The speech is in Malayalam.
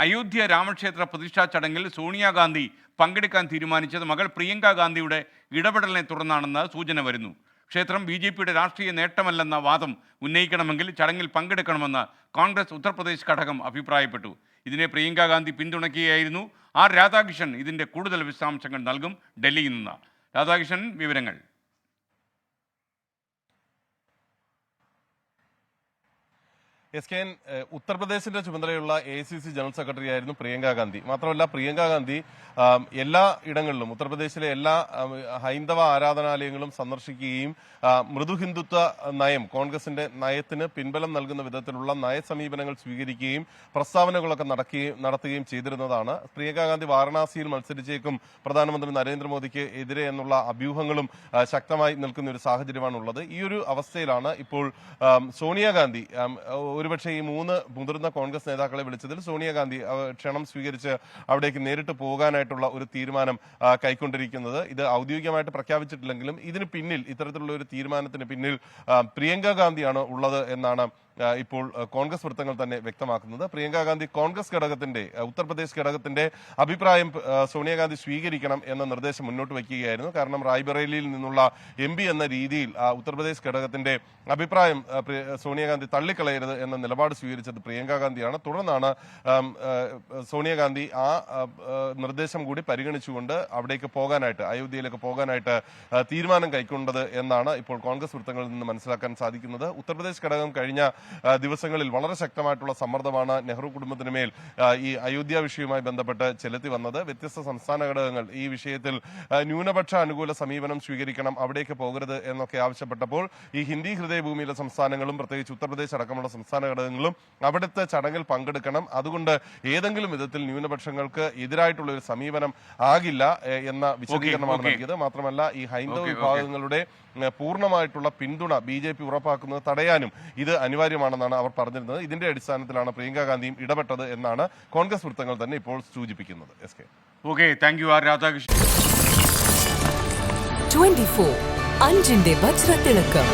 അയോധ്യ രാമക്ഷേത്ര പ്രതിഷ്ഠാ ചടങ്ങിൽ സോണിയാഗാന്ധി പങ്കെടുക്കാൻ തീരുമാനിച്ചത് മകൾ പ്രിയങ്ക ഗാന്ധിയുടെ ഇടപെടലിനെ തുടർന്നാണെന്ന് സൂചന വരുന്നു. ക്ഷേത്രം ബി.ജെ.പിയുടെ രാഷ്ട്രീയ നേട്ടമല്ലെന്ന വാദം ഉന്നയിക്കണമെങ്കിൽ ചടങ്ങിൽ പങ്കെടുക്കണമെന്ന് കോൺഗ്രസ് ഉത്തർപ്രദേശ് ഘടകം അഭിപ്രായപ്പെട്ടു. ഇതിനെ പ്രിയങ്ക ഗാന്ധി പിന്തുണയ്ക്കുകയായിരുന്നു. ആർ രാധാകൃഷ്ണൻ ഇതിൻ്റെ കൂടുതൽ വിശദാംശങ്ങൾ നൽകും. ഡൽഹിയിൽ നിന്ന് രാധാകൃഷ്ണൻ, വിവരങ്ങൾ. SKN ഉത്തർപ്രദേശിന്റെ ചുമതലയുള്ള AICC ജനറൽ സെക്രട്ടറി ആയിരുന്നു പ്രിയങ്ക ഗാന്ധി. മാത്രമല്ല, പ്രിയങ്ക ഗാന്ധി എല്ലാ ഇടങ്ങളിലും ഉത്തർപ്രദേശിലെ എല്ലാ ഹൈന്ദവ ആരാധനാലയങ്ങളും സന്ദർശിക്കുകയും മൃദു ഹിന്ദുത്വ നയം, കോൺഗ്രസിന്റെ നയത്തിന് പിൻബലം നൽകുന്ന വിധത്തിലുള്ള നയസമീപനങ്ങൾ സ്വീകരിക്കുകയും പ്രസ്താവനകളൊക്കെ നടത്തുകയും ചെയ്തിരുന്നതാണ്. പ്രിയങ്ക ഗാന്ധി വാരണാസിയിൽ മത്സരിച്ചേക്കും പ്രധാനമന്ത്രി നരേന്ദ്രമോദിക്ക് എതിരെ എന്നുള്ള അഭ്യൂഹങ്ങളും ശക്തമായി നിൽക്കുന്ന ഒരു സാഹചര്യമാണുള്ളത്. ഈ ഒരു അവസ്ഥയിലാണ് ഇപ്പോൾ സോണിയാഗാന്ധി ഒരുപക്ഷെ ഈ 3 മുതിർന്ന കോൺഗ്രസ് നേതാക്കളെ വിളിച്ചതിൽ സോണിയാഗാന്ധി ക്ഷണം സ്വീകരിച്ച് അവിടേക്ക് നേരിട്ട് പോകാനായിട്ടുള്ള ഒരു തീരുമാനം കൈക്കൊണ്ടിരിക്കുന്നത്. ഇത് ഔദ്യോഗികമായിട്ട് പ്രഖ്യാപിച്ചിട്ടില്ലെങ്കിലും ഇതിന് പിന്നിൽ, ഇത്തരത്തിലുള്ള ഒരു തീരുമാനത്തിന് പിന്നിൽ പ്രിയങ്ക ഗാന്ധിയാണ് ഉള്ളത് എന്നാണ് ഇപ്പോൾ കോൺഗ്രസ് വൃത്തങ്ങൾ തന്നെ വ്യക്തമാക്കുന്നത്. പ്രിയങ്ക ഗാന്ധി കോൺഗ്രസ് ഘടകത്തിന്റെ, ഉത്തർപ്രദേശ് ഘടകത്തിന്റെ അഭിപ്രായം സോണിയാഗാന്ധി സ്വീകരിക്കണം എന്ന നിർദ്ദേശം മുന്നോട്ട് വയ്ക്കുകയായിരുന്നു. കാരണം റായ്ബറേലിയിൽ നിന്നുള്ള MP എന്ന രീതിയിൽ ഉത്തർപ്രദേശ് ഘടകത്തിന്റെ അഭിപ്രായം സോണിയാഗാന്ധി തള്ളിക്കളയരുത് എന്ന നിലപാട് സ്വീകരിച്ചത് പ്രിയങ്ക ഗാന്ധിയാണ്. തുടർന്നാണ് സോണിയാഗാന്ധി ആ നിർദ്ദേശം കൂടി പരിഗണിച്ചുകൊണ്ട് അവിടേക്ക് പോകാനായിട്ട്, അയോധ്യയിലേക്ക് പോകാനായിട്ട് തീരുമാനം കൈക്കൊണ്ടത് എന്നാണ് ഇപ്പോൾ കോൺഗ്രസ് വൃത്തങ്ങളിൽ നിന്ന് മനസ്സിലാക്കാൻ സാധിക്കുന്നത്. ഉത്തർപ്രദേശ് ഘടകം കഴിഞ്ഞ ദിവസങ്ങളിൽ വളരെ ശക്തമായിട്ടുള്ള സമ്മർദ്ദമാണ് നെഹ്റു കുടുംബത്തിന് മേൽ ഈ അയോധ്യ വിഷയവുമായി ബന്ധപ്പെട്ട് ചെലുത്തി വന്നത്. വ്യത്യസ്ത സംസ്ഥാന ഘടകങ്ങൾ ഈ വിഷയത്തിൽ ന്യൂനപക്ഷ അനുകൂല സമീപനം സ്വീകരിക്കണം, അവിടേക്ക് പോകരുത് എന്നൊക്കെ ആവശ്യപ്പെട്ടപ്പോൾ ഈ ഹിന്ദി ഹൃദയഭൂമിയിലെ സംസ്ഥാനങ്ങളും പ്രത്യേകിച്ച് ഉത്തർപ്രദേശ് അടക്കമുള്ള സംസ്ഥാന ഘടകങ്ങളും അവിടുത്തെ ചടങ്ങിൽ പങ്കെടുക്കണം, അതുകൊണ്ട് ഏതെങ്കിലും വിധത്തിൽ ന്യൂനപക്ഷങ്ങൾക്ക് എതിരായിട്ടുള്ള ഒരു സമീപനം ആകില്ല എന്ന വിശദീകരണമാണ് നൽകിയത്. മാത്രമല്ല, ഈ ഹൈന്ദവ വിഭാഗങ്ങളുടെ പൂർണ്ണമായിട്ടുള്ള പിന്തുണ BJP ഉറപ്പാക്കുന്നത് തടയാനും ഇത് അനിവാര്യമാണെന്നാണ് അവർ പറഞ്ഞിരുന്നത്. ഇതിന്റെ അടിസ്ഥാനത്തിലാണ് പ്രിയങ്ക ഗാന്ധിയും ഇടപെട്ടത് എന്നാണ് കോൺഗ്രസ് വൃത്തങ്ങൾ തന്നെ ഇപ്പോൾ സൂചിപ്പിക്കുന്നത്. Thank you are Radhakrishnan. 24 അഞ്ചിന്റെ വജ്രത്തിളക്കം.